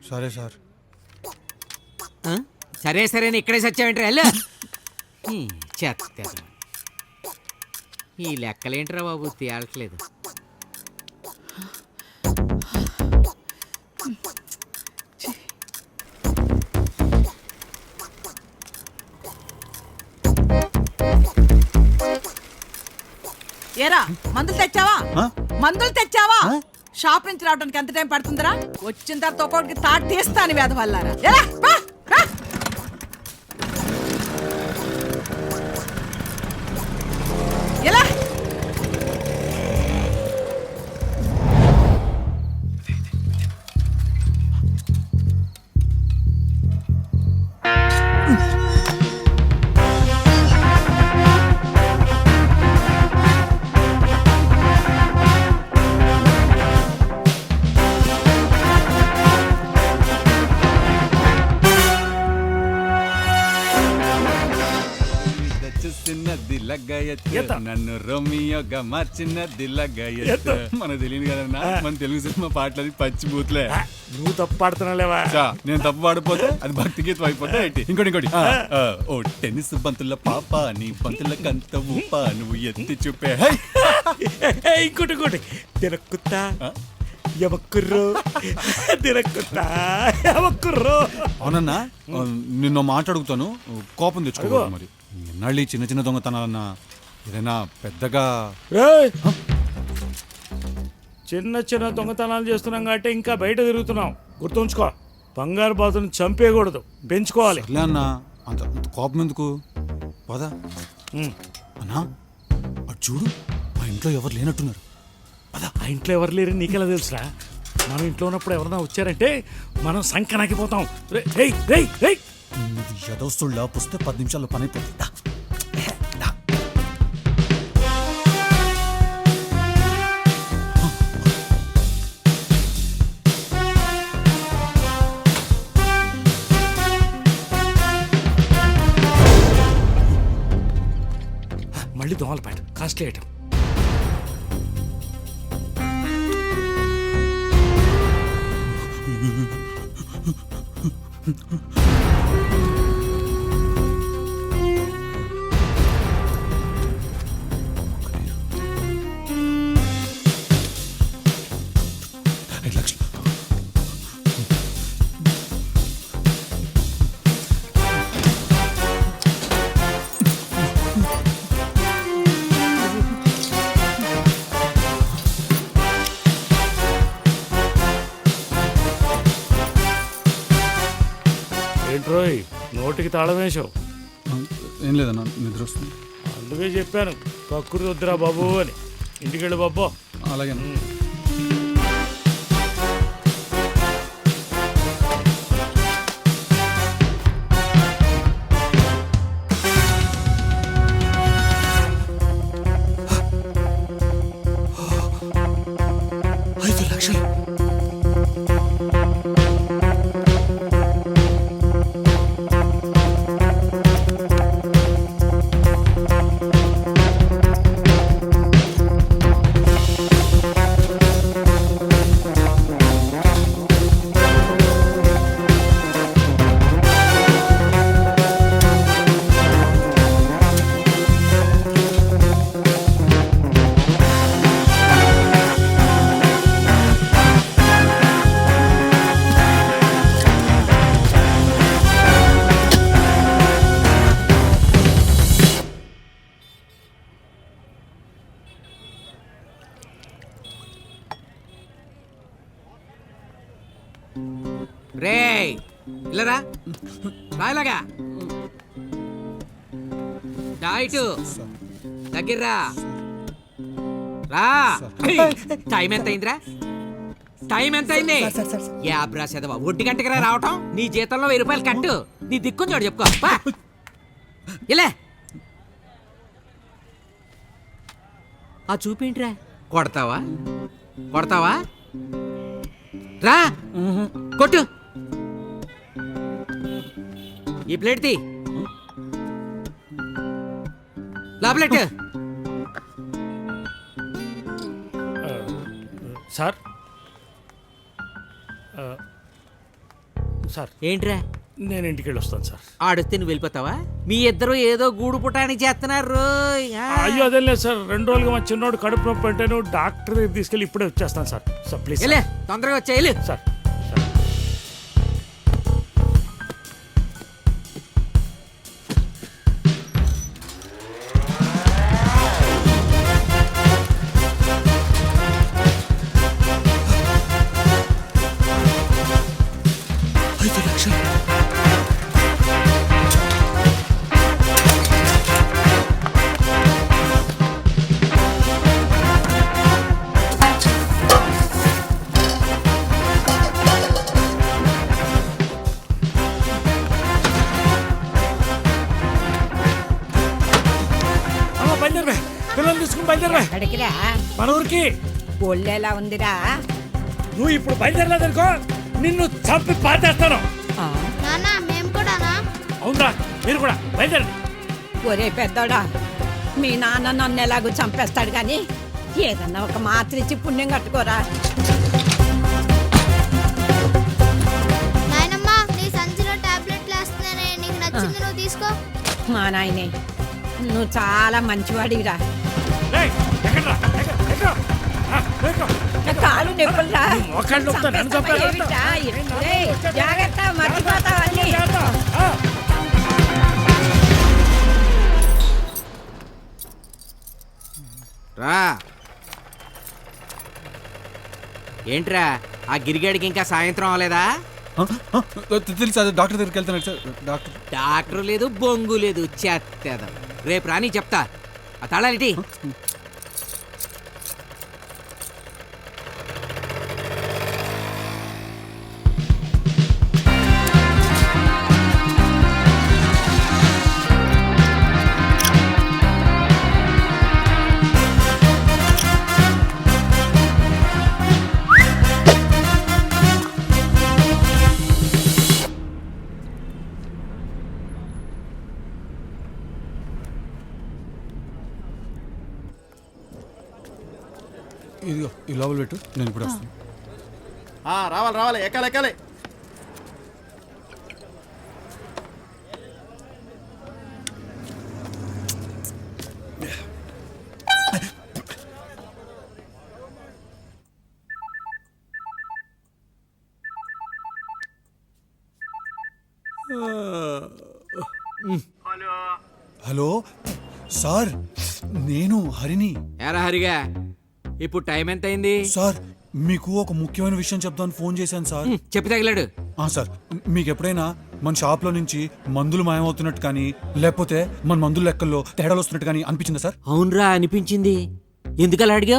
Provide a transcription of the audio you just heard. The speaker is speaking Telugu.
సరే సార్. సరే సరే ఇక్కడే సచ్చావేంట్రా వెళ్ళు. చెత్త ఈ లెక్కలేంట్రా బాబు తేలట్లేదు. ఏరా మందులు తెచ్చావా? మందులు తెచ్చావా? షాప్ నుంచి రావడానికి ఎంత టైం పడుతుందిరా? వచ్చిన తర్వాత ఒక్కొక్కడికి తాటి తీస్తాను వేద వల్లారా. ఎలా నన్ను రోమియోగా మార్చినది లగాయత్. మన తెలియదు కదన్నా, మన తెలుగు సినిమా పాటలు పచ్చి బూత్లే. నువ్వు తప్పు పాడుతున్నావులేవా? నేను తప్పు పాడిపోతే అది భక్తి గీతం అయిపోతే ఇంకోటి ఓ టెన్నిస్ బంతుల పాప నీ బంతుల కంత ఊప నువ్వు ఎత్తి చూపే. ఇంకోటి తినక్కుత్తా ఎవక్కుర్రో తినక్కుత్తా ఎవక్కుర్రో. అవునన్నా, నిన్న మాట అడుగుతాను, కోపం తెచ్చుకో. మరి ఎన్నాళ్ళు చిన్న చిన్న దొంగతనాలన్నా ఏదైనా పెద్దగా చిన్న చిన్న దొంగతనాలు చేస్తున్నాం కాబట్టి ఇంకా బయట తిరుగుతున్నాం. గుర్తుంచుకో, బంగారు బాతును చంపేయకూడదు, పెంచుకోవాలి. అన్నా అంత కోపం ఎందుకు? పదా అన్నా, అటు చూడు, మా ఇంట్లో ఎవరు లేనట్టున్నారు. ఆ ఇంట్లో ఎవరు లేరు నీకెలా తెలుసురా? మనం ఇంట్లో ఉన్నప్పుడు ఎవరన్నా వచ్చారంటే మనం సంకనాకిపోతాం. యదోస్తుళ్ళ పుస్తే 10 నిమిషాల్లో పని అయిపోతుంది. మళ్ళీ దోమలపేట కాస్ట్లీ ఐటమ్. ఏంట్రోయ్ నోటికి తాళం వేసావు? ఏం లేదన్నా, నిద్ర వస్తుంది. అందుకే చెప్పాను కక్కురు వద్దురా బాబు అని. ఇంటికెళ్ళు బాబు. అలాగే. రే ఇల్లరా రాయలాగా ఇటు దగ్గర్రా రా. టైం ఎంత అయిందిరా? టైం ఎంత అయింది? యాబ్రా చదవా 1 గంటకి రావటం. నీ జీతంలో 1000 రూపాయలు కట్టు. నీ దిక్కుని చూడు చెప్పుకో. ఇలా ఆ చూపేంట్రా? కొడతావా రా, కొట్టు. ఈ ప్లేట్ తీ, ప్లేట్. సార్ సార్ ఏంట్రా నేను ఇంటికి వెళ్ళి వస్తాను సార్. ఆడొస్తే నువ్వు వెళ్ళిపోతావా? మీ ఇద్దరు ఏదో గూడు పుటానికి చేస్తున్నారు రోయ్. అయ్యో అదేం లేదు సార్, 2 రోజులుగా మా చిన్నోడు కడుపు నొప్పి అంటే డాక్టర్ దగ్గర తీసుకెళ్ళి ఇప్పుడే వచ్చేస్తాను సార్. సార్ ప్లీజ్ వెళ్ళే, తొందరగా వచ్చేయాలి. సార్. బయలుదేరవే, పిల్లలు తీసుకుని బయలుదేరవే. అడిగిరా మన ఊరికి. ఒళ్ళెలా ఉందిరా? నువ్వు ఇప్పుడు బయలుదేరలేదనుకో నిన్ను చంపి పాతేస్తాను. నానా మేము కూడానా? అవునరా, మీరు కూడా బయలుదేరండి. ఒరే పెద్దోడా, మీ నాన్న నన్ను ఎలాగో చంపేస్తాడు గాని ఏదన్నా ఒక మాత్ర ఇచ్చి పుణ్యం కట్టుకోరా. నాయనమ్మా నీ సంచిలో టాబ్లెట్లు వేస్తున్నానే, నీకు నచ్చింది నువ్వు తీసుకో. మా నాయనే, నువ్వు చాలా మంచివాడివిరా. రేయ్, ఎక్కడ్రా? ఎక్కడ? ఎక్కడ? నా కాలు నొప్పులురా. నీ మోకాళ్ళు నొప్పుతా, నన్ను చంపాలి. ఏమిట్రా? రేయ్, జాగ్రత్త, మర్చిపోతావు అన్నీ. రా. ఏంట్రా ఆ గిరిగాడికి ఇంకా సాయంత్రం అవ్వలేదా? తెలుసు సార్, డాక్టర్ దగ్గరికి వెళ్తున్నాడు సార్. డాక్టర్ డాక్టర్ లేదు, బొంగు లేదు, చెత్తేదా. రేపు రాని చెప్తా. ఆ తాళాలిటి. ఇదిగో ఈ లోపల పెట్టు, నేను ఇప్పుడు వస్తాను. రావాలి ఎక్కాలి. హలో సార్, నేను హరిని. ఎరా హరిగా, ఇప్పుడు టైం ఎంత అయింది? సార్ మీకు ఒక ముఖ్యమైన విషయం చెప్తాను ఫోన్ చేశాను సార్. చెప్పి తగిలాడు. సార్ మీకు ఎప్పుడైనా మన షాప్ లో నుంచి మందులు మాయమవుతున్నట్టు కానీ లేకపోతే మన మందుల లెక్కల్లో తేడాలు వస్తున్నట్టు కానీ అనిపించిందా సార్? అవునరా, అనిపించింది. ఎందుకలా అడిగా?